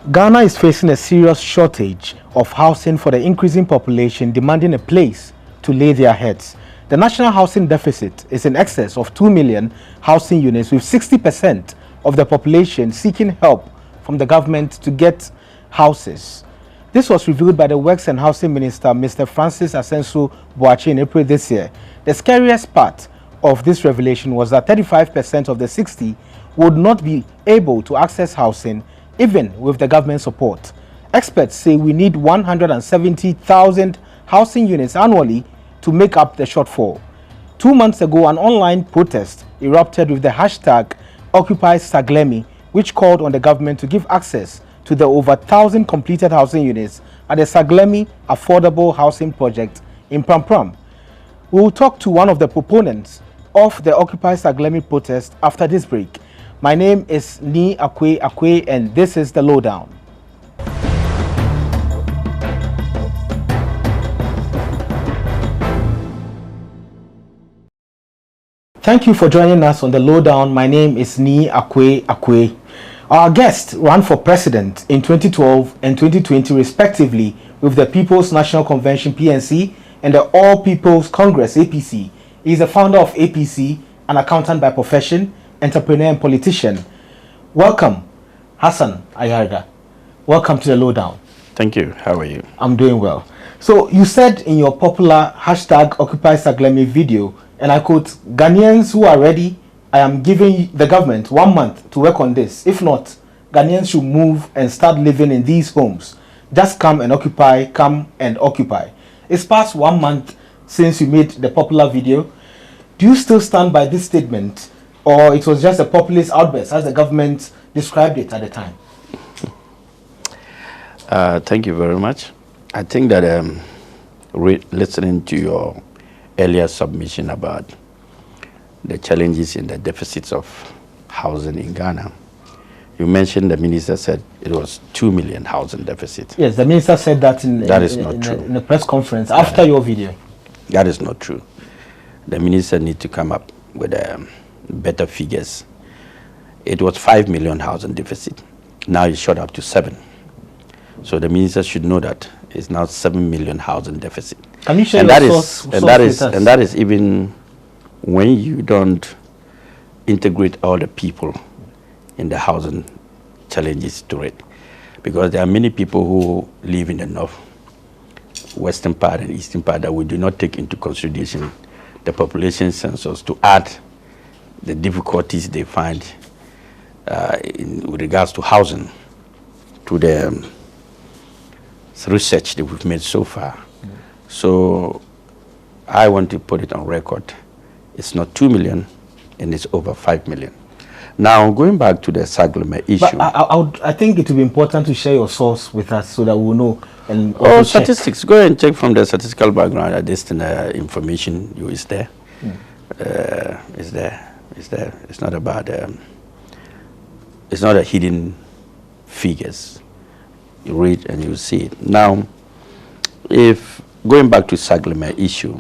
Ghana is facing a serious shortage of housing for the increasing population demanding a place to lay their heads. The national housing deficit is in excess of 2 million housing units, with 60% of the population seeking help from the government to get houses. This was revealed by the Works and Housing Minister, Mr. Francis Asenso Boachi, in April this year. The scariest part of this revelation was that 35% of the 60 would not be able to access housing even with the government support. Experts say we need 170,000 housing units annually to make up the shortfall. 2 months ago, an online protest erupted with the hashtag Occupy Saglemi, which called on the government to give access to the over 1,000 completed housing units at the Saglemi Affordable Housing Project in Prampram. We will talk to one of the proponents of the Occupy Saglemi protest after this break. My name is Nii Akwei Akwei, and this is the Lowdown. Thank you for joining us on the Lowdown. My name is Nii Akwei Akwei. Our guest ran for president in 2012 and 2020 respectively with the People's National Convention (PNC) and the All People's Congress (APC). He is the founder of APC, an accountant by profession, entrepreneur and politician. Welcome, Hassan Ayariga. Welcome to the Lowdown. Thank you. How are you? I'm doing well. So you said in your popular hashtag Occupy Saglemi video, and I quote, "Ghanaians who are ready, I am giving the government 1 month to work on this. If not, Ghanaians should move and start living in these homes. Just come and occupy, come and occupy." It's past 1 month since you made the popular video. Do you still stand by this statement, or it was just a populist outburst as the government described it at the time? Thank you very much. I think that listening to your earlier submission about the challenges in the deficits of housing in Ghana, you mentioned the minister said it was 2 million housing deficit. Yes, the minister said that in a press conference after your video. That is not true. The minister needs to come up with better figures. It was 5 million housing deficit. Now it's shot up to 7. So the minister should know that it's now 7 million housing deficit. Can you share and that is even when you don't integrate all the people in the housing challenges to it. Because there are many people who live in the north, western part and eastern part that we do not take into consideration the population census to add the difficulties they find with regards to housing to the research that we've made so far. So I want to put it on record. It's not 2 million and it's over 5 million. Now, going back to the Saglemi issue. But I think it will be important to share your source with us so that we'll know. And statistics. Go and check from the statistical background that this information is there. It's there. It's there. It's not about, it's not a hidden figures. You read and you see it. Now, if going back to Saglemi issue,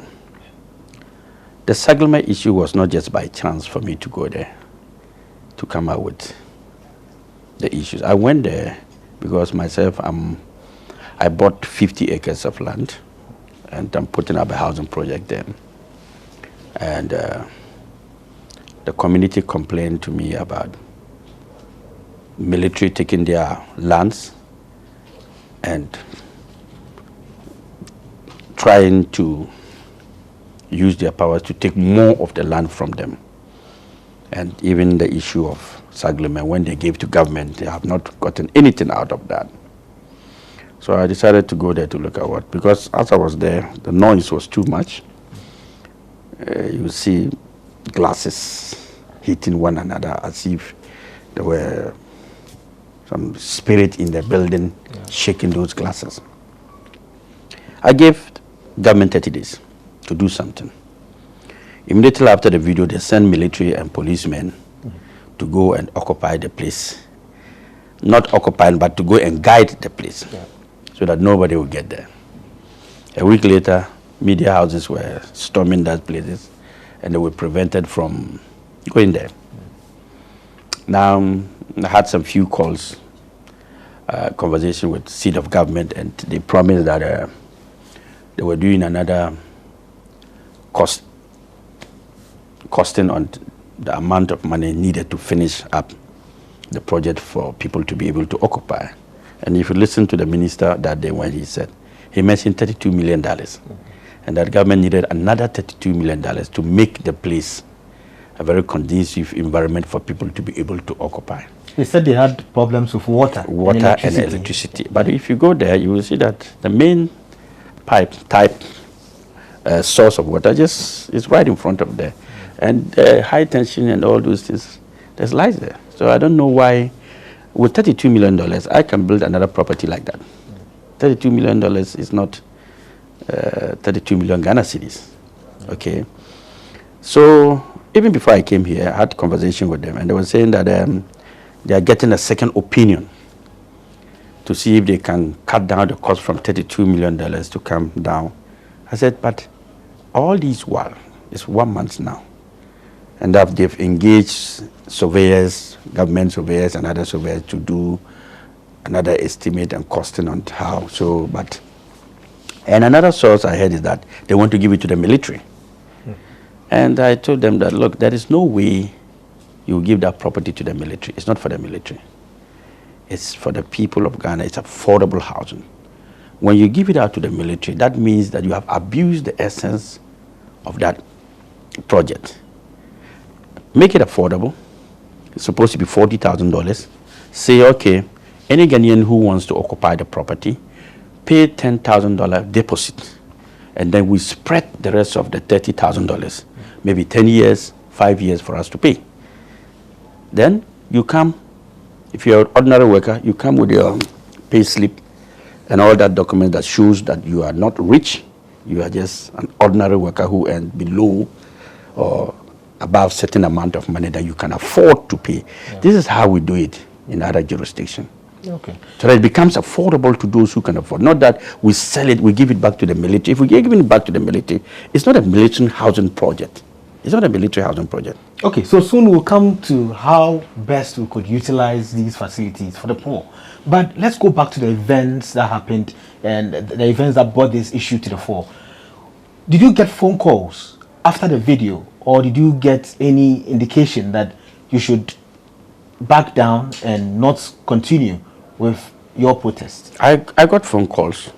the Saglemi issue was not just by chance for me to go there to come out with the issues. I went there because myself, I bought 50 acres of land and I'm putting up a housing project there. And the community complained to me about military taking their lands and trying to use their powers to take more of the land from them. And even the issue of Saglemi, when they gave to government, they have not gotten anything out of that. So I decided to go there to look at what, because as I was there, the noise was too much. You see glasses hitting one another as if there were some spirit in the building shaking those glasses. I gave government 30 days to do something. Immediately after the video, they sent military and policemen to go and occupy the place. Not occupying, but to go and guide the place so that nobody would get there. A week later, media houses were storming that places and they were prevented from going there. Now, I had some few calls conversation with seat of government, and they promised that they were doing another costing on the amount of money needed to finish up the project for people to be able to occupy. And if you listen to the minister that day when he mentioned $32 million, and that government needed another $32 million to make the place a very conducive environment for people to be able to occupy. They said they had problems with water and electricity. But if you go there, you will see that the main type source of water just is right in front of there. And high tension and all those things, there's lies there. So I don't know why, with $32 million, I can build another property like that. $32 million is not 32 million Ghana cedis. Okay. So even before I came here, I had a conversation with them, and they were saying that they are getting a second opinion to see if they can cut down the cost from $32 million to come down. I said, but all these while, it's 1 month now, and they've engaged surveyors, government surveyors and other surveyors to do another estimate and costing on how. So, and another source I heard is that they want to give it to the military. And I told them that, look, there is no way you give that property to the military. It's not for the military. It's for the people of Ghana. It's affordable housing. When you give it out to the military, that means that you have abused the essence of that project. Make it affordable. It's supposed to be $40,000. Say, okay, any Ghanaian who wants to occupy the property, pay $10,000 deposit, and then we spread the rest of the $30,000, maybe 10 years, 5 years for us to pay. Then you come, if you're an ordinary worker, you come with your pay slip and all that document that shows that you are not rich, you are just an ordinary worker who earns below or above certain amount of money that you can afford to pay. Yeah. This is how we do it in other jurisdictions. Okay. So that it becomes affordable to those who can afford. Not that we sell it, we give it back to the military. If we give it back to the military, it's not a military housing project. It's not a military housing project. Okay, so soon we'll come to how best we could utilize these facilities for the poor. But let's go back to the events that happened and the events that brought this issue to the fore. Did you get phone calls after the video, or did you get any indication that you should back down and not continue with your protest? I got phone calls.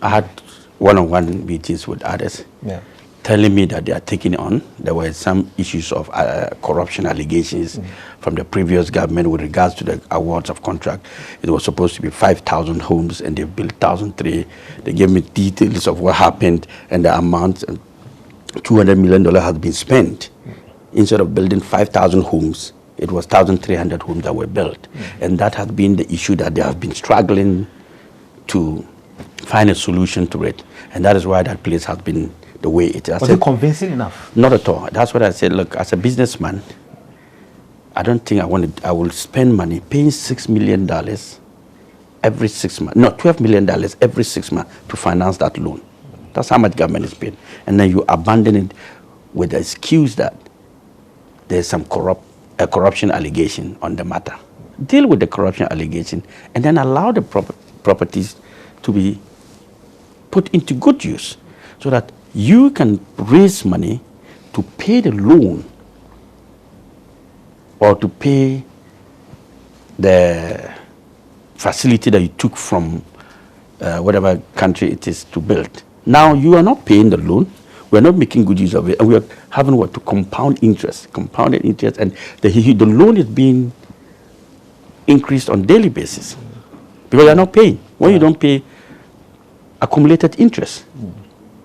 I had one-on-one meetings with others, telling me that they are taking on. There were some issues of corruption allegations from the previous government with regards to the awards of contract. It was supposed to be 5,000 homes, and they built 1,003. They gave me details of what happened and the amount. And $200 million has been spent. Instead of building 5,000 homes, it was 1,300 homes that were built. And that has been the issue that they have been struggling to find a solution to it. And that is why that place has been the way it is. Was it convincing enough? Not at all. That's what I said. Look, as a businessman, I don't think I will spend money paying $6 million every 6 months. No, $12 million every 6 months to finance that loan. That's how much government is paying. And then you abandon it with the excuse that there's some corruption allegation on the matter. Deal with the corruption allegation and then allow the properties to be put into good use so that you can raise money to pay the loan or to pay the facility that you took from whatever country it is to build. Now you are not paying the loan. We are not making good use of it, and we are having what to compounded interest, and the loan is being increased on daily basis because you are not paying. When you don't pay accumulated interest,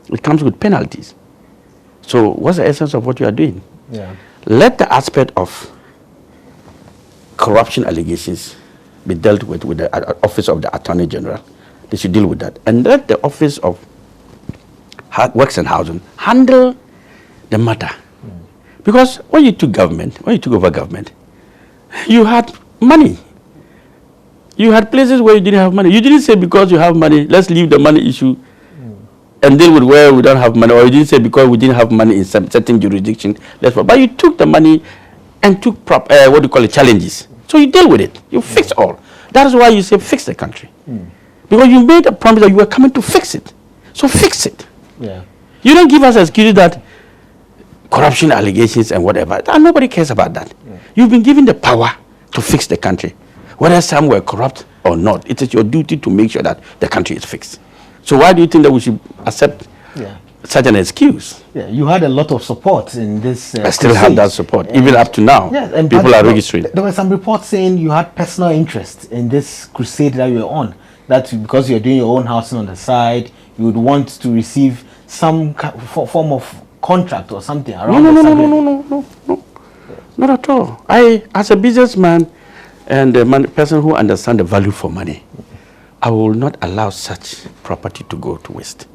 it comes with penalties. So what's the essence of what you are doing? Let the aspect of corruption allegations be dealt with the Office of the Attorney General. They should deal with that, and let the Office of Works and Housing handle the matter. Because when you took over government, you had money. You had places where you didn't have money. You didn't say because you have money, let's leave the money issue and deal with where we don't have money. Or you didn't say because we didn't have money in some certain jurisdiction, but you took the money and took challenges. So you deal with it. You fix all. That is why you say fix the country. Because you made a promise that you were coming to fix it. So fix it. Yeah. You don't give us excuses that corruption allegations and whatever. And nobody cares about that. Yeah. You've been given the power to fix the country. Whether some were corrupt or not, it is your duty to make sure that the country is fixed. So why do you think that we should accept such an excuse? Yeah, you had a lot of support in this. I still have that support, even up to now. Yeah, and people are registering. There were some reports saying you had personal interest in this crusade that you were on. That because you're doing your own housing on the side, you would want to receive some form of contract or something around No, not at all. I, as a businessman and a person who understands the value for money, I will not allow such property to go to waste.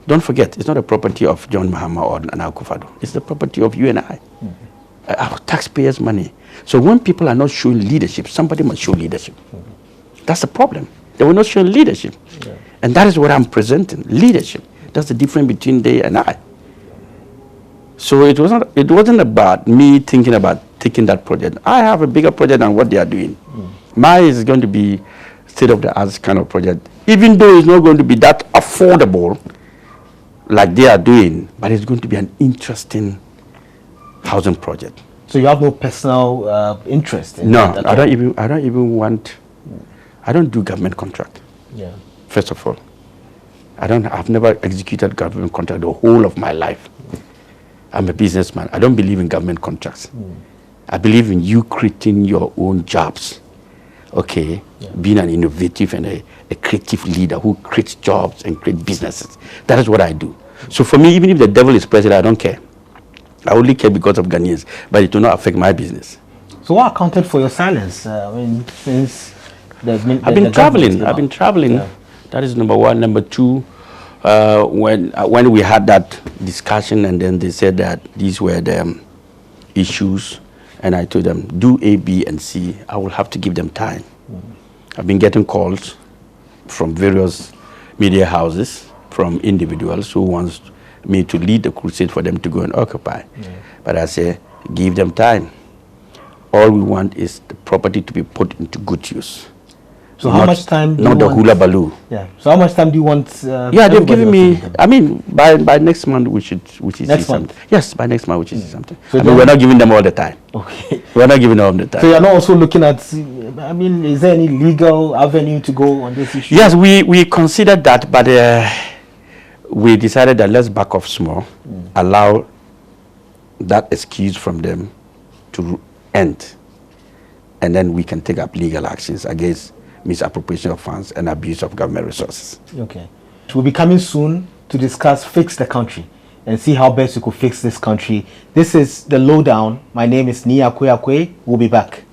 Don't forget, it's not a property of John Mahama or Nii Akwei Akwei. It's the property of you and I. Our taxpayers' money. So when people are not showing leadership, somebody must show leadership. That's the problem. They were not showing leadership. And that is what I'm presenting, leadership. That's the difference between they and I. So it wasn't about me thinking about taking that project. I have a bigger project than what they are doing. Mine is going to be state-of-the-art kind of project, even though it's not going to be that affordable like they are doing, but it's going to be an interesting housing project. So you have no personal interest in that? No, I don't even want. I don't do government contract. Yeah. First of all, I've never executed government contract the whole of my life. I'm a businessman. I don't believe in government contracts. I believe in you creating your own jobs. Okay, being an innovative and a creative leader who creates jobs and creates businesses. That is what I do. So for me, even if the devil is president, I don't care. I only care because of Ghanaians, but it will not affect my business. So what accounted for your silence? I mean, since I've been traveling. Yeah. That is number one. Number two, when we had that discussion, and then they said that these were the issues. And I told them, do A, B, and C. I will have to give them time. I've been getting calls from various media houses, from individuals who wants me to lead the crusade for them to go and occupy. But I say, give them time. All we want is the property to be put into good use. So how much time do you want? Not the hula baloo. Yeah. So how much time do you want? They've given me. I mean, by next month we should see something. Yes, by next month we should see something. So we're not giving them all the time. Okay. We're not giving them all the time. So you're not also looking at. I mean, is there any legal avenue to go on this issue? Yes, we considered that, but we decided that let's back off small, allow that excuse from them to end, and then we can take up legal actions against misappropriation of funds and abuse of government resources. Okay. We'll be coming soon to discuss Fix the Country and see how best we could fix this country. This is the Lowdown. My name is Nii Akwei Akwei. We'll be back.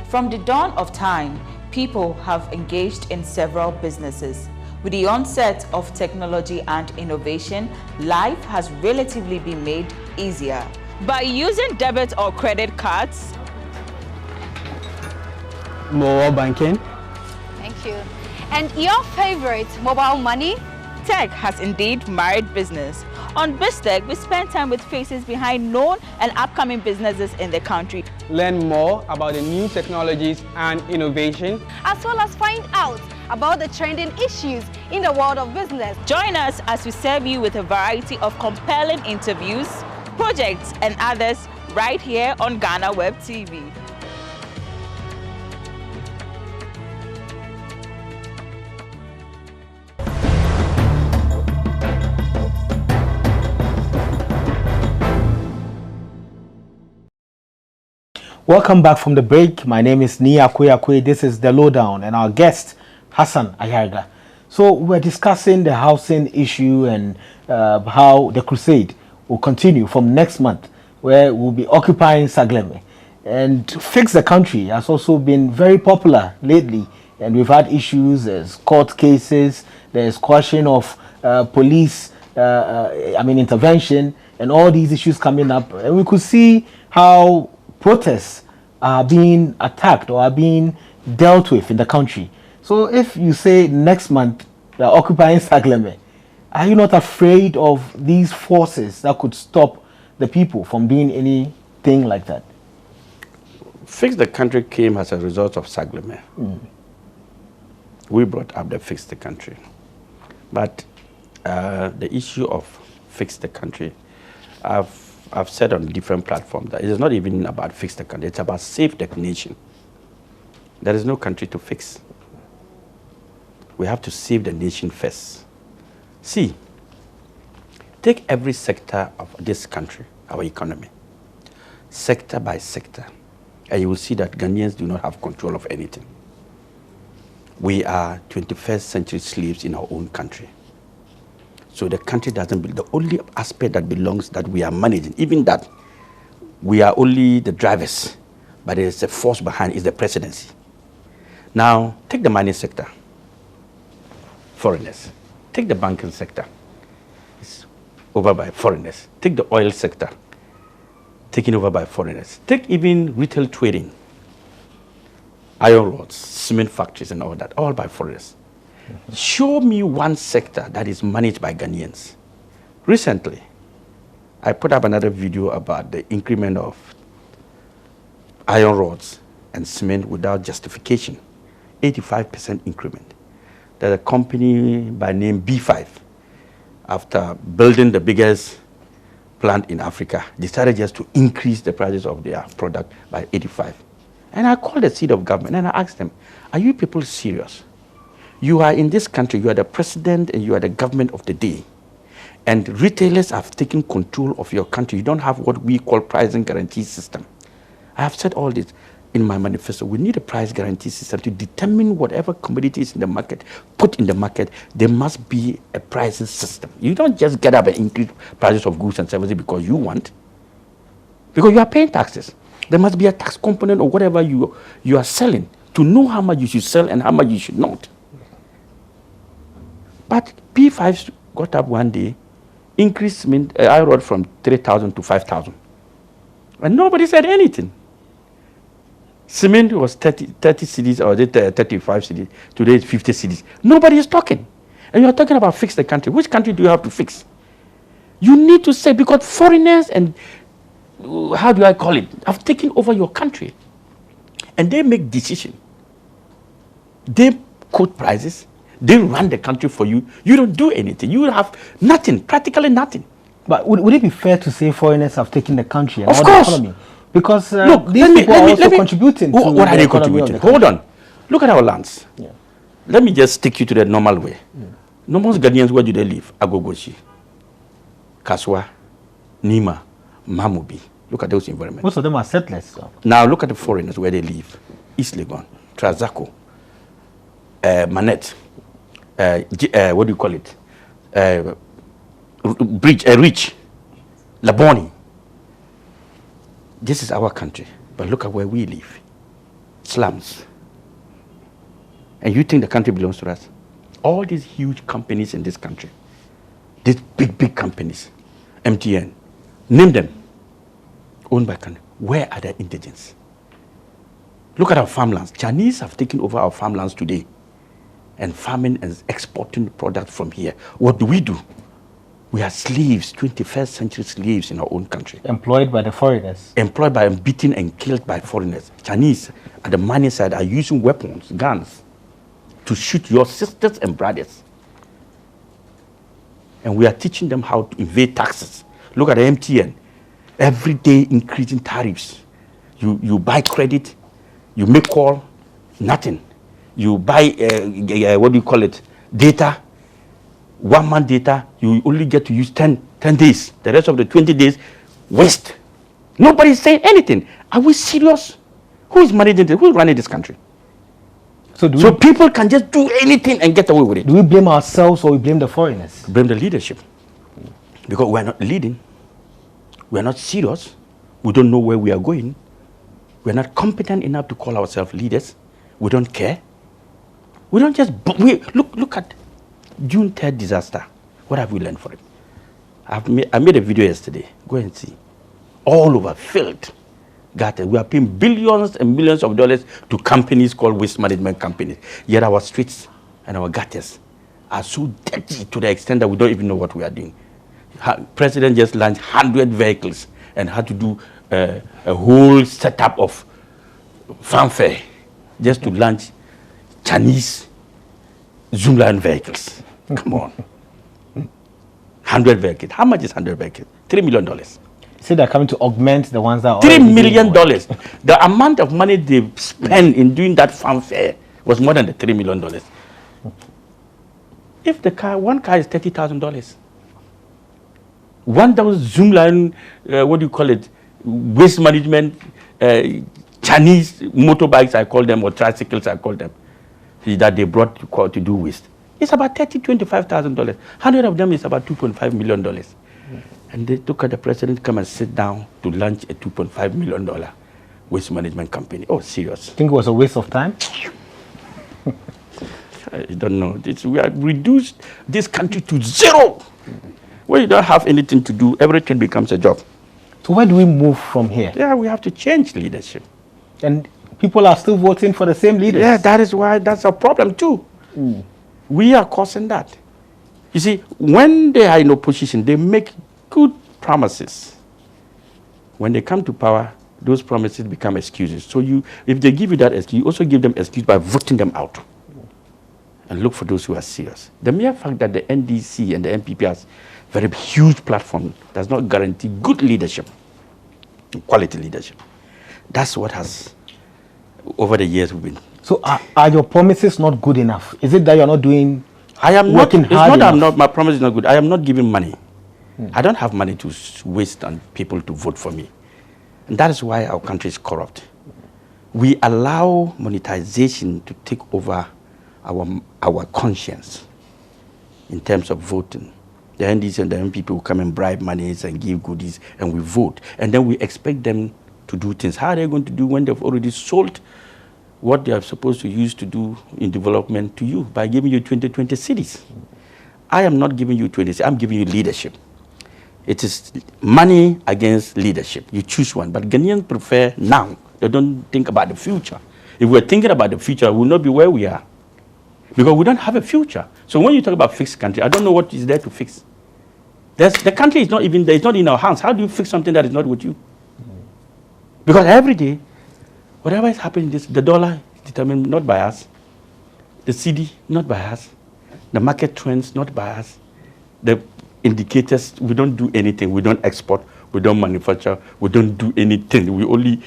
From the dawn of time, people have engaged in several businesses. With the onset of technology and innovation, life has relatively been made easier. By using debit or credit cards, mobile banking. Thank you. And your favorite, mobile money? Tech has indeed married business. On BizTech, we spend time with faces behind known and upcoming businesses in the country. Learn more about the new technologies and innovation, as well as find out about the trending issues in the world of business. Join us as we serve you with a variety of compelling interviews, projects, and others right here on Ghana Web TV. Welcome back from the break. My name is Nii Akwei Akwei. This is the Lowdown, and our guest, Hassan Ayariga. So we're discussing the housing issue and how the crusade will continue from next month, where we'll be occupying Sagleme. And Fix the Country has also been very popular lately, and we've had issues, there's court cases, there's question of police intervention, and all these issues coming up. And we could see how protests are being attacked or are being dealt with in the country. So if you say next month they're occupying Sagleme, are you not afraid of these forces that could stop the people from doing anything like that? Fix the Country came as a result of Sagleme. We brought up the Fix the Country. But the issue of Fix the Country, I've said on different platforms that it is not even about Fix the Country, it's about Save the Nation. There is no country to fix. We have to save the nation first. See, take every sector of this country, our economy, sector by sector, and you will see that Ghanaians do not have control of anything. We are 21st century slaves in our own country. So the country doesn't belong. The only aspect that belongs that we are managing, even that we are only the drivers, but there is a force behind is the presidency. Now, take the mining sector, foreigners. Take the banking sector, it's over by foreigners. Take the oil sector, taken over by foreigners. Take even retail trading, iron rods, cement factories and all that, all by foreigners. Show me one sector that is managed by Ghanaians. Recently, I put up another video about the increment of iron rods and cement without justification, 85% increment. There's a company by name B5, after building the biggest plant in Africa, decided just to increase the prices of their product by 85. And I called the seat of government and I asked them, are you people serious? You are in this country, you are the president and you are the government of the day. And retailers have taken control of your country. You don't have what we call pricing guarantee system. I have said all this in my manifesto. We need a price guarantee system to determine whatever commodities in the market, put in the market, there must be a pricing system. You don't just get up and increase prices of goods and services because you want. Because you are paying taxes. There must be a tax component or whatever you are selling to know how much you should sell and how much you should not. But P5 got up one day, increased iron rod from 3,000 to 5,000. And nobody said anything. Cement was 30 cities or 35 cities. Today it's 50 cities. Nobody is talking. And you're talking about fix the country. Which country do you have to fix? You need to say, because foreigners and, how do I call it, have taken over your country. And they make decisions. They quote prices. They run the country for you. You don't do anything. You have nothing, practically nothing. But would it be fair to say foreigners have taken the country and of all course. the economy? Because look, these people are also contributing to what are they contributing? Hold on. Look at our lands. Yeah. Let me just take you to the normal way. Normal Ghanaians, where do they live? Agogoshi, Kaswa, Nima, Mamubi. Look at those environments. Most of them are settlers. So. Now look at the foreigners where they live. East Legon, Trazako, Manette, what do you call it? Rich, Laboni. This is our country, but look at where we live. Slums. And you think the country belongs to us? All these huge companies in this country, these big companies, MTN, name them, owned by country. Where are the indigents? Look at our farmlands. Chinese have taken over our farmlands today and farming and exporting products from here. What do? We are slaves, 21st century slaves in our own country. Employed by the foreigners. Employed by and beaten and killed by foreigners. Chinese at the mining side are using weapons, guns, to shoot your sisters and brothers. And we are teaching them how to evade taxes. Look at the MTN. Every day increasing tariffs. You buy credit, you make call, nothing. You buy, what do you call it, data. 1 month data, you only get to use 10 days. The rest of the 20 days, waste. Nobody is saying anything. Are we serious? Who is managing this? Who is running this country? So people can just do anything and get away with it. Do we blame ourselves or we blame the foreigners? Blame the leadership. Because we are not leading. We are not serious. We don't know where we are going. We are not competent enough to call ourselves leaders. We don't care. We don't just... Look at June 3rd disaster. What have we learned from it? I made a video yesterday. Go and see. All over, filled. gutters. We are paying billions and billions of dollars to companies called waste management companies. Yet our streets and our gutters are so dirty to the extent that we don't even know what we are doing. President just launched 100 vehicles and had to do a whole setup of fanfare just to launch Chinese Zoomline vehicles. Come on. 100 vehicles. How much is 100 vehicles? $3 million. So they're coming to augment the ones that are $3 million. The amount of money they spent in doing that fanfare was more than the $3 million. If the car, one car is $30,000, one those Zoomline, what do you call it, waste management, Chinese motorbikes, I call them, or tricycles, I call them, that they brought to do waste. It's about $25,000. 100 of them is about $2.5 million. And they took at the president come and sit down to launch a $2.5 million waste management company. Oh, serious. Think it was a waste of time? I don't know. We have reduced this country to zero. When you don't have anything to do, everything becomes a job. So where do we move from here? Yeah, we have to change leadership. And people are still voting for the same leaders. Yeah, that is why that's a problem too. We are causing that. You see, when they are in opposition, they make good promises. When they come to power, those promises become excuses. So if they give you that excuse, you also give them excuse by voting them out. And look for those who are serious. The mere fact that the NDC and the MPP has very huge platform does not guarantee good leadership, quality leadership. That's what has, over the years, we've been. So are your promises not good enough? Is it that you're not doing, I am working not, hard it's not enough? My promise is not good. I am not giving money. I don't have money to waste on people to vote for me. And that is why our country is corrupt. We allow monetization to take over our conscience in terms of voting. The NDC and the MPP will come and bribe monies and give goodies, and we vote. And then we expect them to do things. How are they going to do when they've already sold what they are supposed to use to do in development to you by giving you 20 cities? I am not giving you 20 cities. I'm giving you leadership. It is money against leadership. You choose one. But Ghanaians prefer now. They don't think about the future. If we're thinking about the future, we will not be where we are. Because we don't have a future. So when you talk about fixed country, I don't know what is there to fix. The country is not even there. It's not in our hands. How do you fix something that is not with you? Because every day, whatever is happening, the dollar is determined not by us. The CD, not by us. The market trends, not by us. The indicators, we don't do anything. We don't export. We don't manufacture. We don't do anything. We only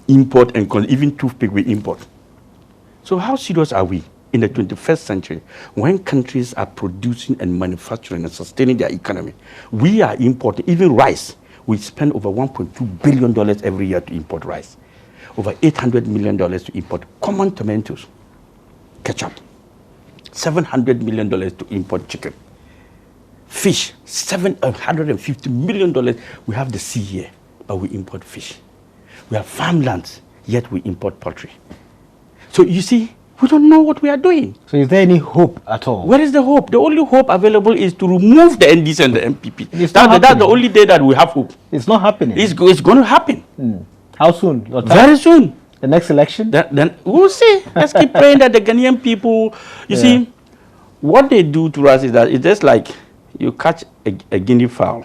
import and even toothpick we import. So how serious are we in the 21st century when countries are producing and manufacturing and sustaining their economy? We are importing, even rice. We spend over $1.2 billion every year to import rice. Over $800 million to import common tomatoes, ketchup. $700 million to import chicken. Fish, $750 million. We have the sea here, but we import fish. We have farmlands, yet we import poultry. So you see, we don't know what we are doing. So is there any hope at all? Where is the hope? The only hope available is to remove the NDC and the MPP. That's the only day that we have hope. It's not happening. It's going to happen. How soon? Very soon. The next election? Then we'll see. Let's keep praying that the Ghanaian people, you see, what they do to us is that it's just like you catch a guinea fowl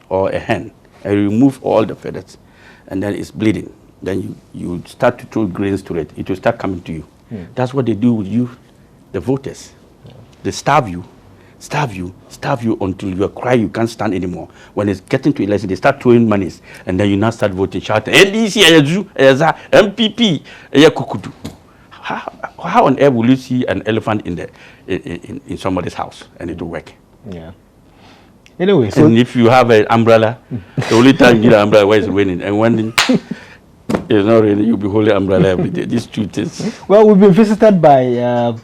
or a hen and you remove all the feathers and then it's bleeding. Then you start to throw grains to it. It will start coming to you. That's what they do with you, the voters. They starve you until you cry, you can't stand anymore. When it's getting to election, they start throwing monies, and then you now start voting, shouting, NDC, MPP, Kukudu. How on earth will you see an elephant in somebody's house and it will work? Yeah. Anyway, so and if you have an umbrella, the only time you need an umbrella when it's raining, and when it's not raining, you'll be holding umbrella every day. These two things. Well, we've been visited by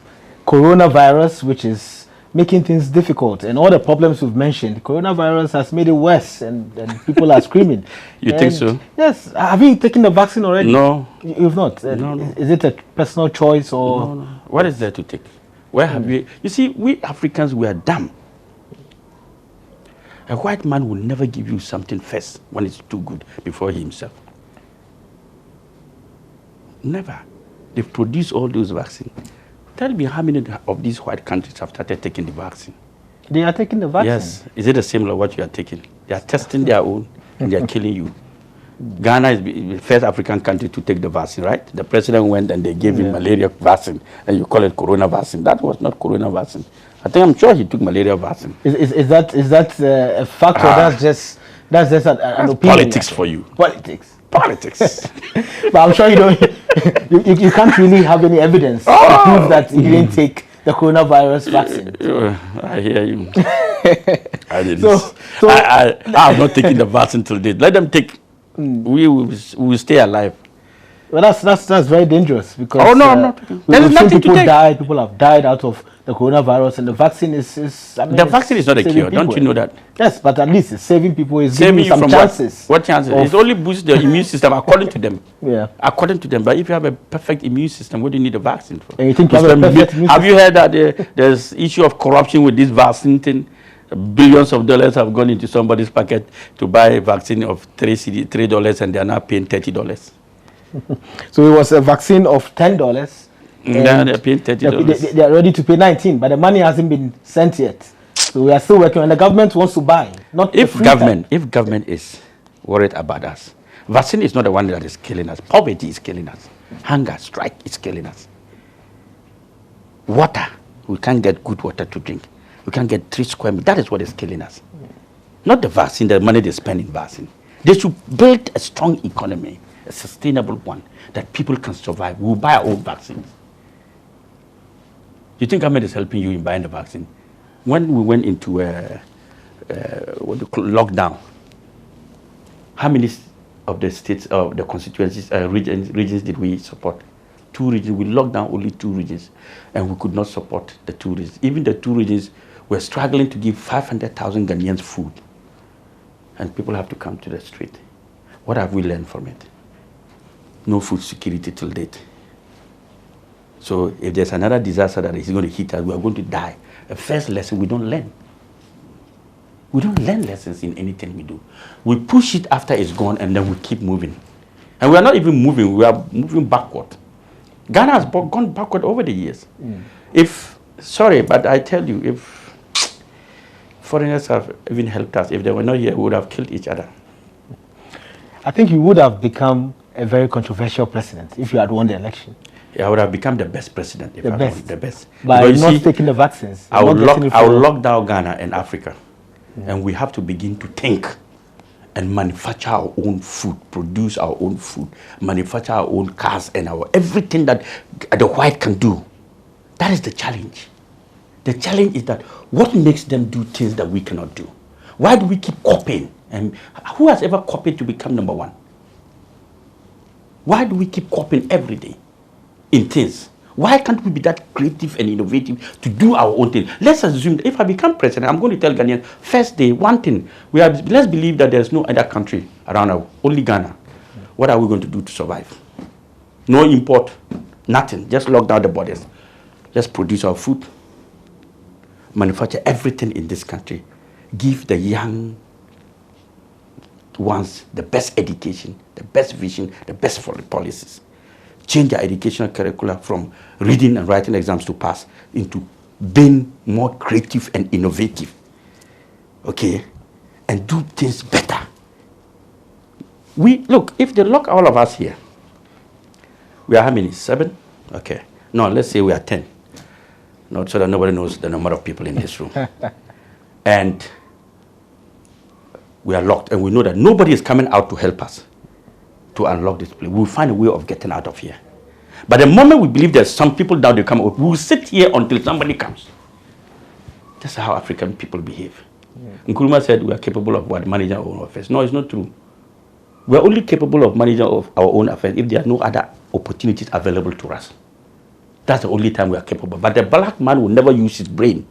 coronavirus, which is making things difficult, and all the problems we've mentioned. Coronavirus has made it worse, and people are screaming. You think so? Yes. Have you taken the vaccine already? No. You've not? No. Is it a personal choice or? No. What is there to take? Where have we? You see, we Africans, we are dumb. A white man will never give you something first when it's too good before himself. Never. They've produced all those vaccines. Tell me how many of these white countries have started taking the vaccine? They are taking the vaccine? Yes. Is it the same like what you are taking? They are testing their own and they are killing you. Ghana is the first African country to take the vaccine, right? The president went and they gave him malaria vaccine, and you call it corona vaccine. That was not corona vaccine. I'm sure he took malaria vaccine. Is that a fact, or that's just an opinion? Politics for you. Politics. But I'm sure you don't. you can't really have any evidence to prove that he didn't take the coronavirus vaccine. I hear you. I didn't. I have not taken the vaccine till date. Let them take. We will stay alive. Well, that's very dangerous because. Oh no, I'm not. There is nothing to take. People have died out of the coronavirus, and the vaccine is the vaccine is not a cure. Don't you know that? Yes, but at least it's saving people. It's giving you some chances. What chances? It only boosts the immune system according to them. Yeah. According to them. But if you have a perfect immune system, what do you need a vaccine for? And you think you have a perfect immune have you heard that there's issue of corruption with this vaccine thing? Billions of dollars have gone into somebody's pocket to buy a vaccine of $3, and they are now paying $30. So it was a vaccine of $10. Yeah, they're paying $30. They are ready to pay $19, but the money hasn't been sent yet. So we are still working, and the government wants to buy. If government is worried about us, vaccine is not the one that is killing us. Poverty is killing us. Hunger, strike is killing us. Water, we can't get good water to drink. We can't get 3 square meters. That is what is killing us. Not the vaccine, the money they spend in vaccine. They should build a strong economy, a sustainable one, that people can survive. We will buy our own vaccines. You think government is helping you in buying the vaccine? When we went into lockdown, how many of the states, of the constituencies, regions did we support? 2 regions. We locked down only 2 regions, and we could not support the 2 regions. Even the 2 regions were struggling to give 500,000 Ghanaians food, and people have to come to the street. What have we learned from it? No food security till date. So if there's another disaster that is going to hit us, we are going to die. The first lesson, we don't learn. We don't learn lessons in anything we do. We push it after it's gone, and then we keep moving. And we are not even moving, we are moving backward. Ghana has gone backward over the years. Sorry, but I tell you, if foreigners have even helped us, if they were not here, we would have killed each other. I think you would have become a very controversial president if you had won the election. Yeah, I would have become the best president if I won the best. By not taking the vaccines. I will lock down Ghana and Africa. And we have to begin to think and manufacture our own food, produce our own food, manufacture our own cars and everything that the white can do. That is the challenge. The challenge is that what makes them do things that we cannot do? Why do we keep copying? And who has ever copied to become number 1? Why do we keep copying every day in things? Why can't we be that creative and innovative to do our own thing? Let's assume that if I become president, I'm going to tell Ghanaians, first day, one thing, let's believe that there's no other country around us, only Ghana. What are we going to do to survive? No import, nothing, just lock down the borders. Let's produce our food, manufacture everything in this country, give the young ones the best education, the best vision, the best policies. Change their educational curricula from reading and writing exams to pass into being more creative and innovative. Okay? And do things better. Look, if they lock all of us here, we are how many? 7? Okay. No, let's say we are 10. Not so that nobody knows the number of people in this room. And we are locked, and we know that nobody is coming out to help us to unlock this place. We'll find a way of getting out of here. But the moment we believe there's some people down there come out, we will sit here until somebody comes. That's how African people behave. Nkrumah said we are capable of managing our own affairs. No, it's not true. We are only capable of managing our own affairs if there are no other opportunities available to us. That's the only time we are capable. But the black man will never use his brain.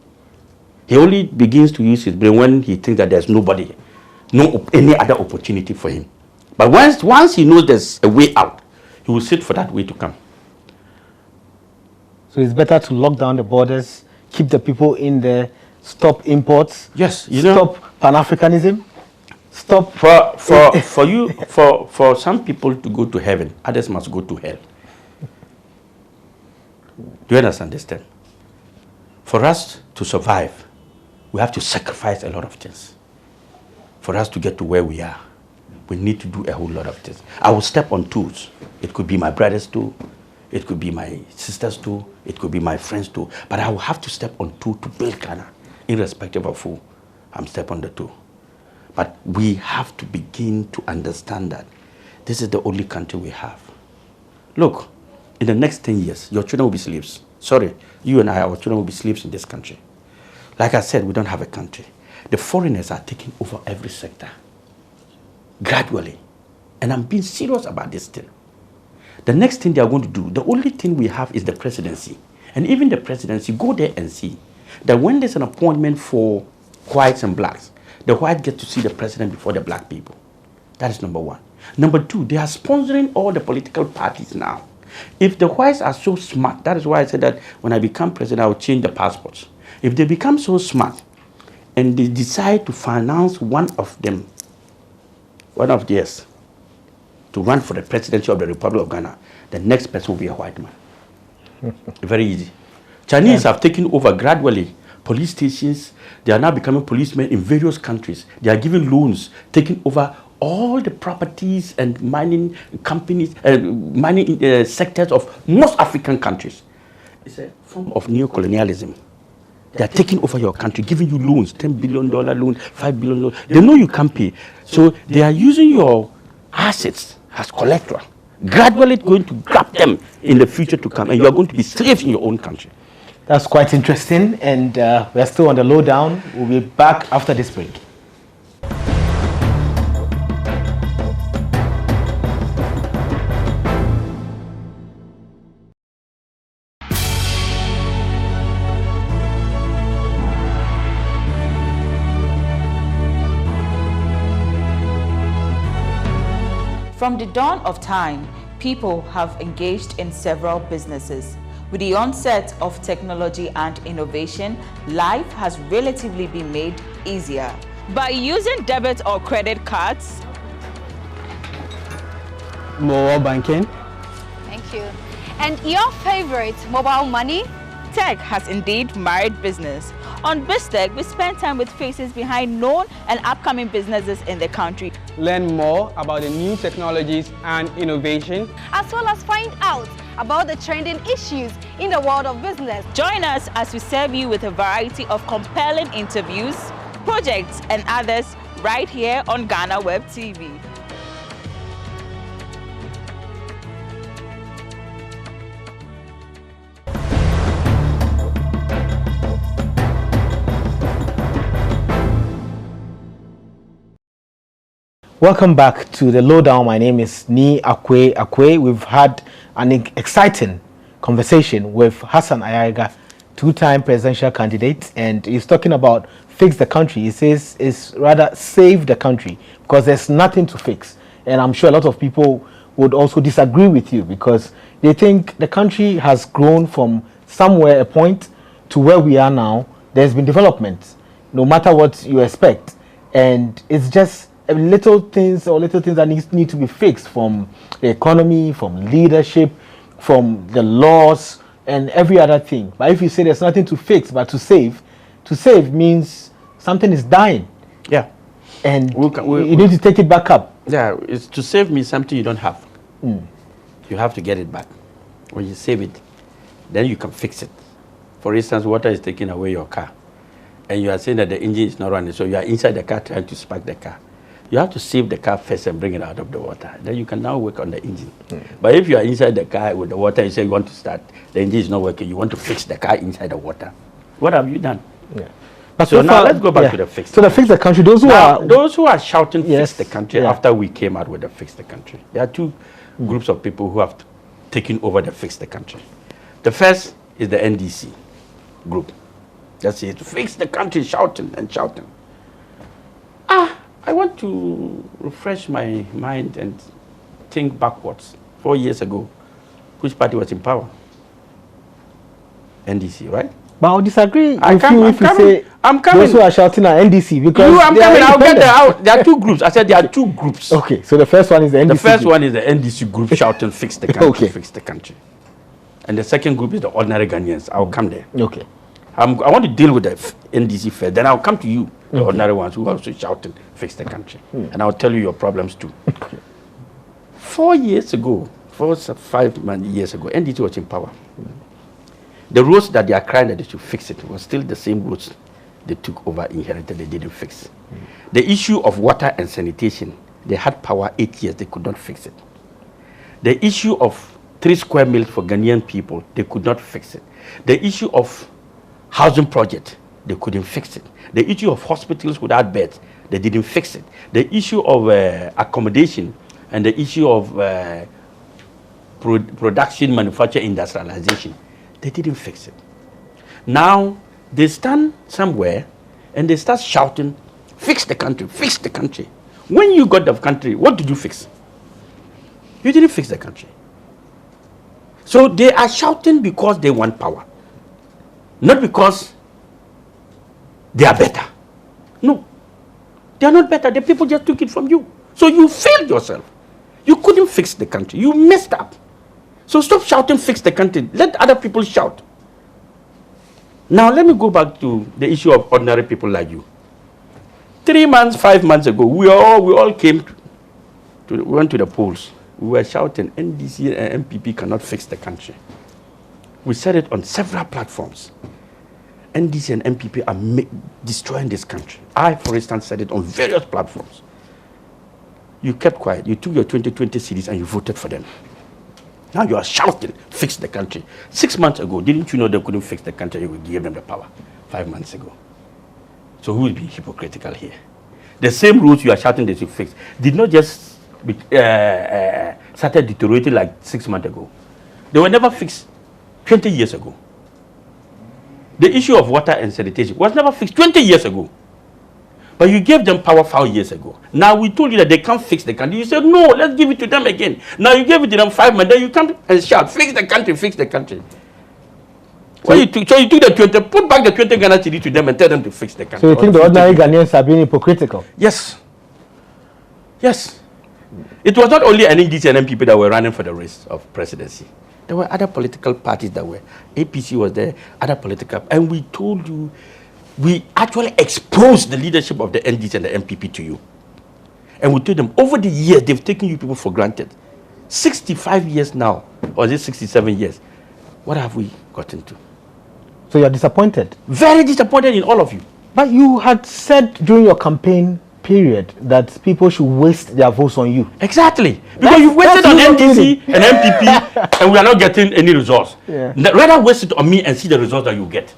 He only begins to use his brain when he thinks that there's any other opportunity for him. But once he knows there's a way out, he will sit for that way to come. So it's better to lock down the borders, keep the people in there, stop imports. Yes, stop Pan-Africanism. Stop for some people to go to heaven, others must go to hell. Do you understand this then? For us to survive, we have to sacrifice a lot of things. For us to get to where we are, we need to do a whole lot of things. I will step on tools. It could be my brother's tool, it could be my sister's tool, it could be my friend's tool, but I will have to step on tool to build Ghana, irrespective of who I'm step on the tool. But we have to begin to understand that this is the only country we have. Look, in the next 10 years, your children will be slaves. Sorry, you and I, our children will be slaves in this country. Like I said, we don't have a country. The foreigners are taking over every sector, gradually. And I'm being serious about this thing. The next thing they are going to do, the only thing we have is the presidency. And even the presidency, go there and see that when there's an appointment for whites and blacks, the whites get to see the president before the black people. That is number one. Number two, they are sponsoring all the political parties now. If the whites are so smart, that is why I said that when I become president, I will change the passports. If they become so smart and they decide to finance one of theirs, to run for the presidency of the Republic of Ghana, the next person will be a white man. Very easy. Chinese have taken over gradually police stations. They are now becoming policemen in various countries. They are giving loans, taking over all the properties and mining companies, mining sectors of most African countries. It's a form of neo-colonialism. They are taking over your country, giving you loans, $10 billion loans, $5 billion loans. They know you can't pay. So they are using your assets as collateral. Gradually going to grab them in the future to come, and you are going to be slaves in your own country. That's quite interesting, and we're still on the lowdown. We'll be back after this break. From the dawn of time, people have engaged in several businesses. With the onset of technology and innovation, life has relatively been made easier. By using debit or credit cards, Mobile banking. Thank you. And your favorite, mobile money? tech has indeed married business. On BizTech, we spend time with faces behind known and upcoming businesses in the country. Learn more about the new technologies and innovation, as well as find out about the trending issues in the world of business. Join us as we serve you with a variety of compelling interviews, projects and others right here on Ghana Web TV. Welcome back to the Lowdown. My name is Nii Akwei Akwei. We've had an exciting conversation with Hassan Ayariga, two-time presidential candidate, and he's talking about fix the country. He says it's rather save the country because there's nothing to fix. And I'm sure a lot of people would also disagree with you because they think the country has grown from somewhere, a point, to where we are now. There's been development, no matter what you expect. And it's just little things that need to be fixed, from the economy, from leadership, from the laws and every other thing. But if you say there's nothing to fix but to save means something is dying. Yeah. And you need to take it back up. Yeah, it's to save me something you don't have. You have to get it back. When you save it, then you can fix it. For instance, water is taking away your car and you are saying that the engine is not running, so you are inside the car trying to spark the car. You have to save the car first and bring it out of the water. Then you can now work on the engine. But if you are inside the car with the water, you say you want to start, the engine is not working, you want to fix the car inside the water. What have you done? Yeah. But so now let's go back to the fix. So the fix the country, those who are shouting fix the country after we came out with the fix the country. There are two groups of people who have taken over the fix the country. The first is the NDC group. That's it. Fix the country, shouting and shouting. I want to refresh my mind and think backwards. 4 years ago, which party was in power? NDC, right? But I'll disagree I'm coming. Those who are shouting at NDC because I'm coming. I'll get out. There are two groups. I said there are two groups. Okay, so the first one is the NDC. The first one is the NDC group shouting, fix the country, fix the country. and the second group is the ordinary Ghanaians. I'll come there. Okay. I want to deal with the NDC first. Then I'll come to you, the ordinary ones who are also shouting, fix the country. And I'll tell you your problems too. 4 years ago, 5 years ago, NDC was in power. The roads that they are crying that they should fix it was still the same roads they took over, inherited, they didn't fix. The issue of water and sanitation, they had power 8 years, they could not fix it. The issue of 3 square meals for Ghanaian people, they could not fix it. The issue of housing project, they couldn't fix it. The issue of hospitals without beds, they didn't fix it. The issue of accommodation and the issue of production, manufacture, industrialization, they didn't fix it. Now, they stand somewhere and they start shouting, fix the country, fix the country. When you got the country, what did you fix? You didn't fix the country. So they are shouting because they want power. Not because they are better. No. They are not better. The people just took it from you. So you failed yourself. You couldn't fix the country. You messed up. So stop shouting, fix the country. Let other people shout. Now let me go back to the issue of ordinary people like you. 3 months, 5 months ago, we all came we went to the polls. We were shouting, NDC and MPP cannot fix the country. We said it on several platforms. NDC and MPP are destroying this country. I, for instance, said it on various platforms. You kept quiet. You took your 2020 CDs and you voted for them. Now you are shouting, fix the country. 6 months ago, didn't you know they couldn't fix the country? You would give them the power 5 months ago. So who will be hypocritical here? The same rules you are shouting they should fix did not just started deteriorating like 6 months ago. They were never fixed 20 years ago. The issue of water and sanitation was never fixed 20 years ago. But you gave them power 5 years ago. Now we told you that they can't fix the country. You said, no, let's give it to them again. Now you gave it to them 5 months, then you come and shout, fix the country, fix the country. So you took the 20, put back the 20 Ghana cedi to them and tell them to fix the country. So you think the ordinary Ghanaians are being hypocritical? Yes. Yes. It was not only NDC and MPP that were running for the race of presidency. There were other political parties that were. APC was there, other political. And we told you, we actually exposed the leadership of the NDC and the MPP to you. And we told them, over the years, they've taken you people for granted. 65 years now, or is it 67 years? What have we gotten to? So you're disappointed? Very disappointed in all of you. But you had said during your campaign period that people should waste their votes on you. Exactly. Because you wasted on NDC and MPP and we are not getting any results. Yeah. Rather waste it on me and see the results that you get.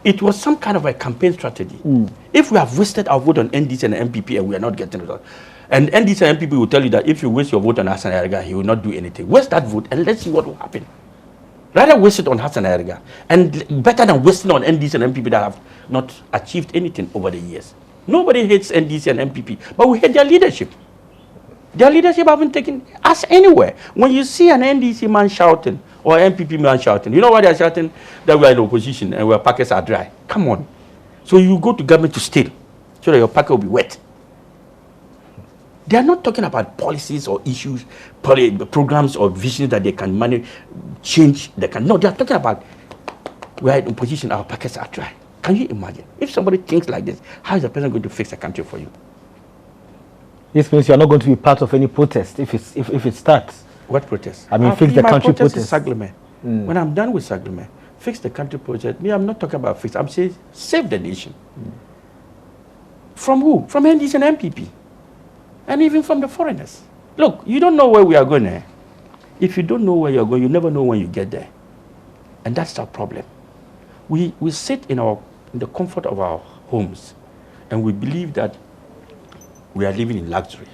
It was some kind of a campaign strategy. If we have wasted our vote on NDC and MPP and we are not getting results, and NDC and MPP will tell you that if you waste your vote on Hassan Ayariga, he will not do anything. Waste that vote and let's see what will happen. Rather waste it on Hassan Ayariga, and better than wasting on NDC and MPP that have not achieved anything over the years. Nobody hates NDC and MPP, but we hate their leadership. Their leadership haven't taken us anywhere. When you see an NDC man shouting or MPP man shouting, you know why they are shouting? That we are in opposition and our pockets are dry. Come on. So you go to government to steal so that your pocket will be wet. They are not talking about policies or issues, programs or visions that they can manage, change. They can. No, they are talking about we are in opposition, our pockets are dry. Can you imagine? If somebody thinks like this, how is the person going to fix the country for you? This means you are not going to be part of any protest if it starts. What protest? I mean, fix the country protest. Is protest. Sagleme. When I'm done with Sagleme, fix the country project. Me, I'm not talking about fix. I'm saying save the nation. From who? From NDC and MPP. And even from the foreigners. Look, you don't know where we are going there. If you don't know where you're going, you never know when you get there. And that's our problem. We sit in the comfort of our homes and we believe that we are living in luxury.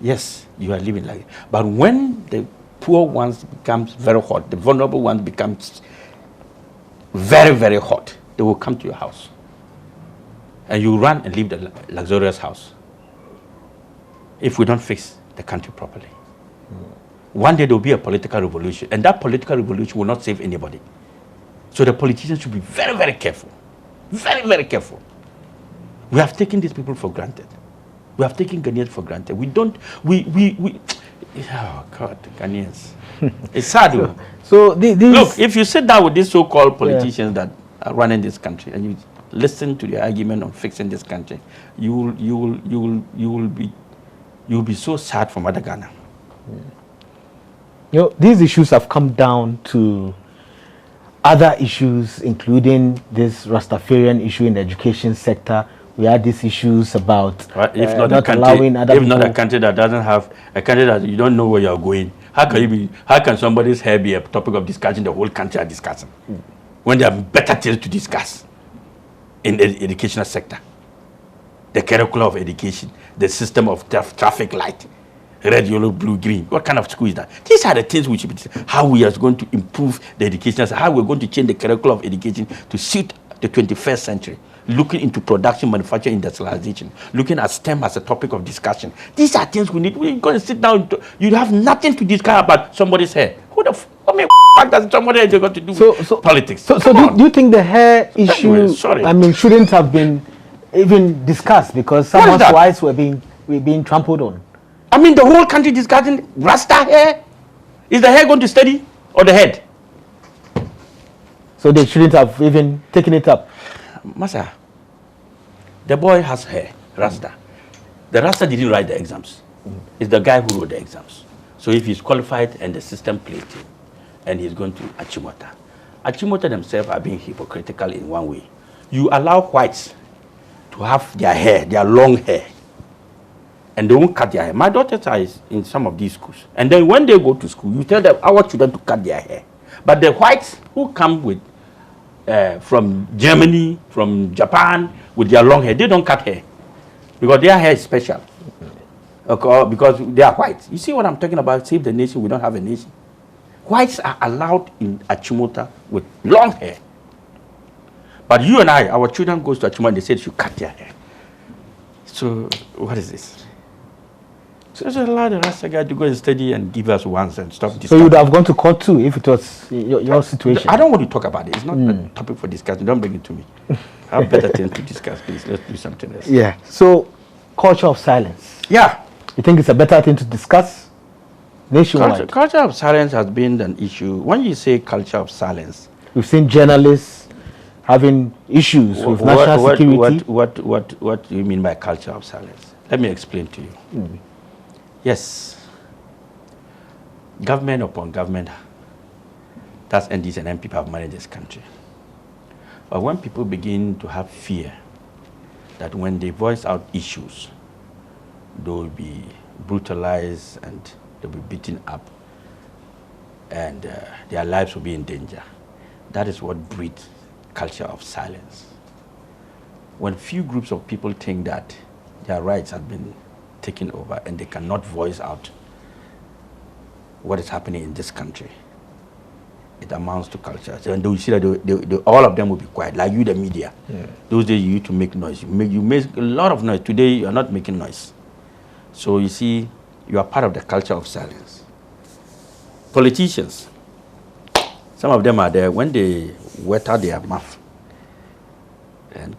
Yes, you are living like it. But when the poor ones becomes very hot, the vulnerable ones becomes very, very hot, they will come to your house. And you run and leave the luxurious house. If we don't fix the country properly. One day there will be a political revolution, and that political revolution will not save anybody. So the politicians should be very, very careful. Very, very careful. We have taken these people for granted. We have taken Ghanaians for granted. Oh, God, Ghanaians. It's sad. So look, if you sit down with these so-called politicians that are running this country and you listen to their argument on fixing this country, you'll be so sad for Mother Ghana. You know, these issues have come down to other issues, including this Rastafarian issue in the education sector. We had these issues about if not, not allowing other people. Not a country that doesn't have a country that you don't know where you're going. How can you be? How can somebody's hair be a topic of discussion the whole country are discussing when there are better things to discuss in the educational sector? The curriculum of education, the system of traffic light, red, yellow, blue, green. What kind of school is that? These are the things we should be. How we are going to improve the education, how we're going to change the curriculum of education to suit the 21st century. Looking into production, manufacturing, industrialization, looking at STEM as a topic of discussion. These are things we need. We're going to sit down. You have nothing to discuss about somebody's hair. Who the fuck does somebody have got to do with politics? So do you think the hair issue, shouldn't have been even discussed because someone's rights were being trampled on? I mean, the whole country discussing Rasta hair. Is the hair going to steady or the head? So they shouldn't have even taken it up. Masa, the boy has hair, Rasta. The Rasta didn't write the exams. It's the guy who wrote the exams. So if he's qualified and the system placed him, and he's going to Achimota. Achimota themselves are being hypocritical in one way. You allow whites to have their hair, their long hair, and they won't cut their hair. My daughters are in some of these schools. And then when they go to school, you tell them our children to cut their hair. But the whites who come with from Germany, from Japan, with their long hair, they don't cut hair because their hair is special. Okay, because they are white. You see what I'm talking about? Save the nation, we don't have a nation. Whites are allowed in Achimota with long hair. But you and I, our children goes to Achimota and they say they should cut their hair. So what is this? So there's a lot of Rasta guy to go and study and give us once and stop this. So you would have gone to court too if it was your situation? I don't want to talk about it. It's not a topic for discussion. Don't bring it to me. I have better things to discuss, please. Let's do something else. Yeah. So culture of silence. Yeah. You think it's a better thing to discuss nationwide? Culture of silence has been an issue. When you say culture of silence, we've seen journalists having issues with national security. What do you mean by culture of silence? Let me explain to you. Yes, government upon government, that's NDs and MPP have managed this country. But when people begin to have fear that when they voice out issues, they will be brutalized and they'll be beaten up and their lives will be in danger, that is what breeds culture of silence. When few groups of people think that their rights have been taken over and they cannot voice out what is happening in this country, it amounts to culture. So, and you see that all of them will be quiet, like you, the media. Those days you used to make noise. You make a lot of noise. Today you are not making noise. So you see, you are part of the culture of silence. Politicians, some of them are there when they wet out their mouth and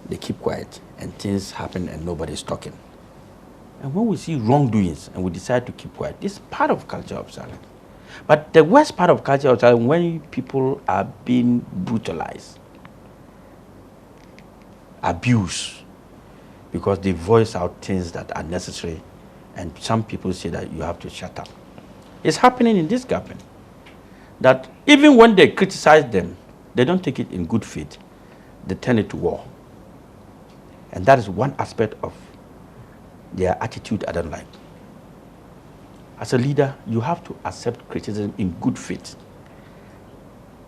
they keep quiet and things happen and nobody's talking. And when we see wrongdoings and we decide to keep quiet, this is part of culture of silence. But the worst part of culture of silence, when people are being brutalized, abused, because they voice out things that are necessary, and some people say that you have to shut up. It's happening in this government, that even when they criticize them, they don't take it in good faith. They turn it to war. And that is one aspect of their attitude I don't like. As a leader, you have to accept criticism in good faith.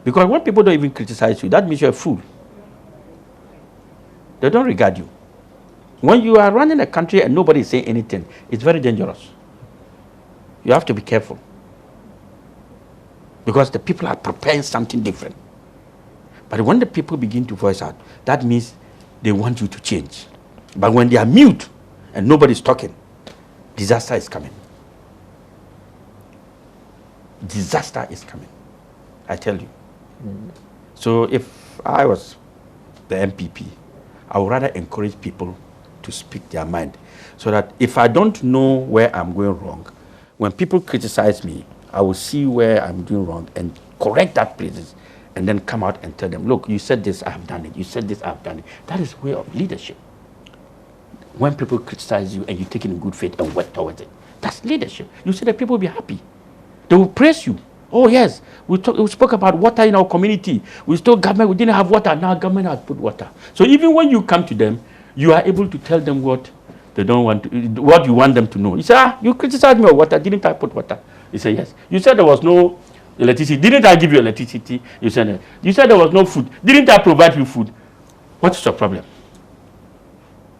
Because when people don't even criticize you, that means you're a fool. They don't regard you. When you are running a country and nobody is saying anything, it's very dangerous. You have to be careful. Because the people are preparing something different. But when the people begin to voice out, that means they want you to change. But when they are mute and nobody's talking, disaster is coming. Disaster is coming, I tell you. So if I was the MPP, I would rather encourage people to speak their mind, so that if I don't know where I'm going wrong, When people criticize me, I will see where I'm doing wrong and correct that places, and then come out and tell them, look, you said this, I have done it. You said this, I have done it. That is way of leadership. When people criticize you and you take it in good faith and work towards it, that's leadership. You see that people will be happy. They will praise you. Oh yes, we spoke about water in our community. We told government we didn't have water. Now government has put water. So even when you come to them, you are able to tell them what they don't want to, what you want them to know. You say, you criticized me of water. Didn't I put water? You say, yes. You said there was no electricity. Didn't I give you electricity? You said there was no food. Didn't I provide you food? What is your problem?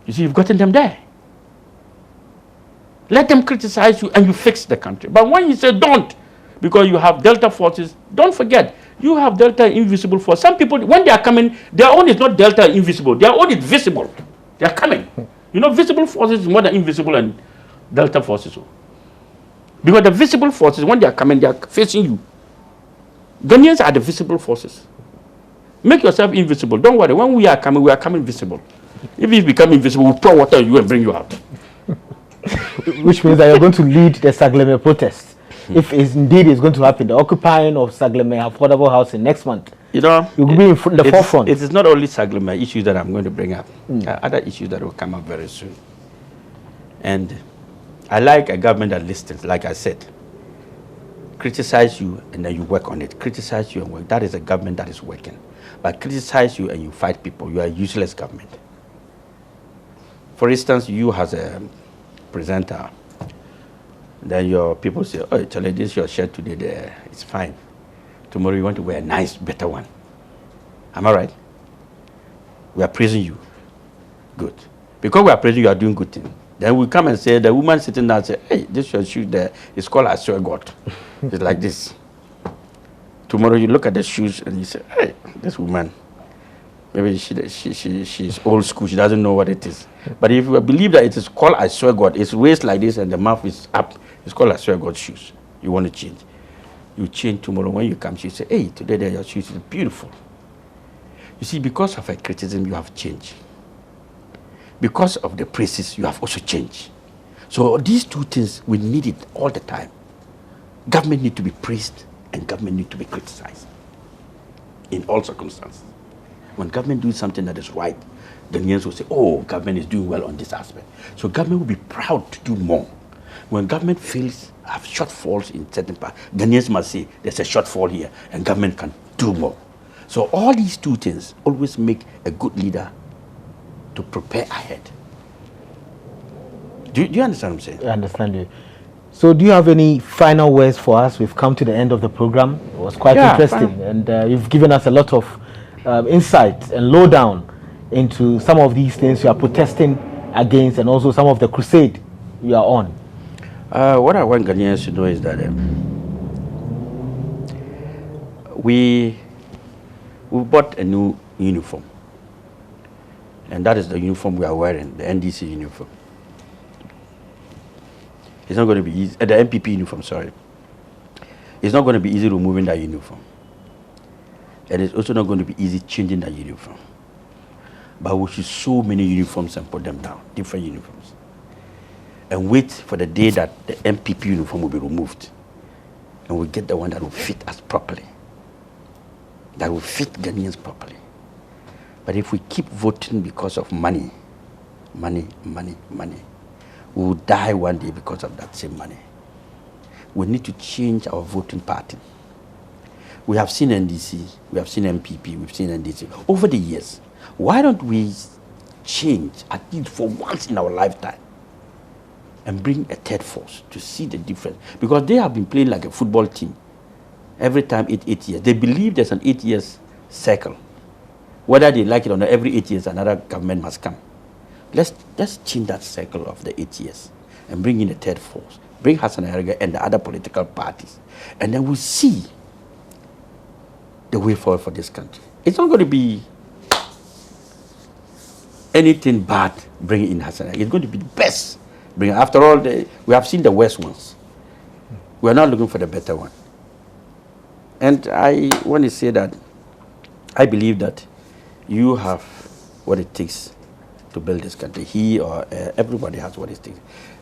You see, you've gotten them there. Let them criticize you and you fix the country. But when you say don't, because you have Delta forces, don't forget, you have Delta invisible force. Some people, when they are coming, their own is not Delta invisible. Their own is visible. They are coming. You know, visible forces is more than invisible and Delta forces. Because the visible forces, when they are coming, they are facing you. Ghanaians are the visible forces. Make yourself invisible. Don't worry. When we are coming visible. If you become invisible, we'll pour water on you and bring you out. Which means that you're going to lead the Sagleme protest. If indeed it's going to happen, the occupying of Sagleme affordable housing next month, you know, you'll be in the forefront. It is not only Sagleme issues that I'm going to bring up. Other issues that will come up very soon. And I like a government that listens, like I said. Criticize you and then you work on it. Criticize you and work. That is a government that is working. But criticize you and you fight people, you are a useless government. For instance, you as a presenter, then your people say, oh, Charlie, this your shirt today, there, it's fine. Tomorrow you want to wear a nice, better one. Am I right? We are praising you. Good. Because we are praising you, are doing good things. Then we come and say, the woman sitting there and say, hey, this your shoe there, it's called I swear God. It's like this. Tomorrow you look at the shoes and you say, hey, this woman, maybe she's old school, she doesn't know what it is. But if you believe that it is called I swear God, it's waist like this and the mouth is up, it's called I swear God shoes. You want to change. You change tomorrow. When you come, you say, hey, today your shoes is beautiful. You see, because of a criticism, you have changed. Because of the praises, you have also changed. So these two things, we need it all the time. Government need to be praised and government need to be criticized in all circumstances. When government does something that is right, Ghanaians will say, oh, government is doing well on this aspect. So government will be proud to do more. When government fails, have shortfalls in certain parts, Ghanaians must say, there's a shortfall here and government can do more. So all these two things always make a good leader to prepare ahead. Do you understand what I'm saying? I understand you. So do you have any final words for us? We've come to the end of the program. It was quite interesting. And you've given us a lot of insight and lowdown into some of these things you are protesting against and also some of the crusade you are on. What I want Ghanaians to know is that we bought a new uniform. And that is the uniform we are wearing, the NDC uniform. It's not going to be easy, the MPP uniform, sorry. It's not going to be easy removing that uniform. And it's also not going to be easy changing that uniform. But we should sew many uniforms and put them down, different uniforms. And wait for the day that the MPP uniform will be removed. And we'll get the one that will fit us properly. That will fit Ghanaians properly. But if we keep voting because of money, we will die one day because of that same money. We need to change our voting pattern. We have seen NDC, we have seen MPP, we've seen NDC over the years. Why don't we change, at least for once in our lifetime, and bring a third force to see the difference? Because they have been playing like a football team. Every time 8 years. They believe there's an 8 years cycle. Whether they like it or not, every 8 years another government must come. Let's change that cycle of the 8 years and bring in a third force. Bring Hassan Ayariga and the other political parties. And then we'll see the way forward for this country. It's not going to be anything bad bringing in Hassan Ayariga. It's going to be the best. After all, we have seen the worst ones. We are not looking for the better one. And I want to say that I believe that you have what it takes to build this country. He or everybody has what it takes.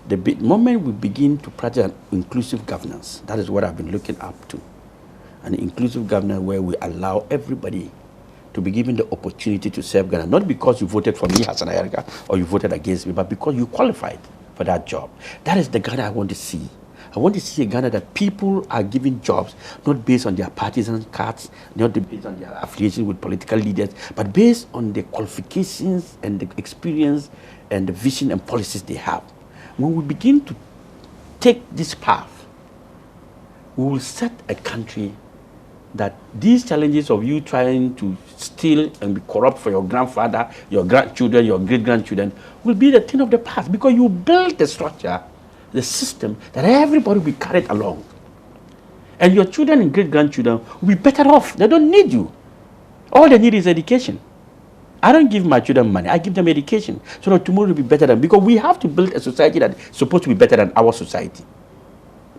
The moment we begin to practice an inclusive governance, that is what I've been looking up to. An inclusive governance where we allow everybody to be given the opportunity to serve Ghana, not because you voted for me, Hassan Ayariga, or you voted against me, but because you qualified for that job. That is the Ghana I want to see. I want to see a Ghana that people are given jobs, not based on their partisan cards, not based on their affiliation with political leaders, but based on the qualifications and the experience and the vision and policies they have. When we begin to take this path, we will set a country that these challenges of you trying to steal and be corrupt for your grandfather, your grandchildren, your great-grandchildren will be the thing of the past, because you build the structure, the system that everybody will be carried along. And your children and great-grandchildren will be better off. They don't need you. All they need is education. I don't give my children money. I give them education so that tomorrow will be better than, because we have to build a society that is supposed to be better than our society.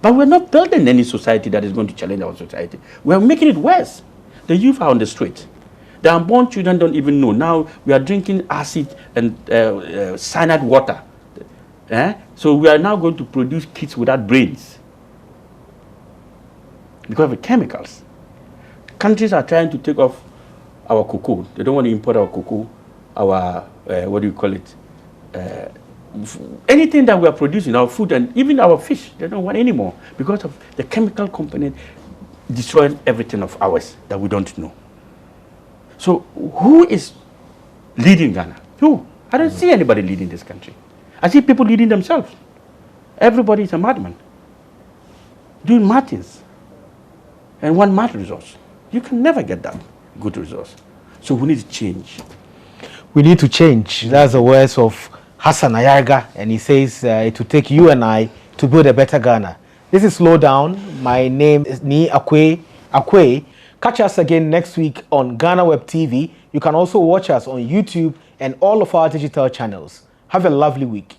But we're not building any society that is going to challenge our society. We're making it worse. The youth are on the street. The unborn children don't even know. Now we are drinking acid and cyanide water. So we are now going to produce kids without brains because of the chemicals. Countries are trying to take off our cocoa. They don't want to import our cocoa, our, what do you call it? Anything that we are producing, our food and even our fish, they don't want anymore because of the chemical component destroying everything of ours that we don't know. So who is leading Ghana? Who? I don't see anybody leading this country. I see people leading themselves. Everybody is a madman doing mad things and want mad results. You can never get that good results. So we need to change. We need to change. That's the words of Hassan Ayariga, and he says it will take you and I to build a better Ghana. This is Lowdown. My name is Nii Akwei Akwei. Catch us again next week on Ghana Web TV. You can also watch us on YouTube and all of our digital channels. Have a lovely week.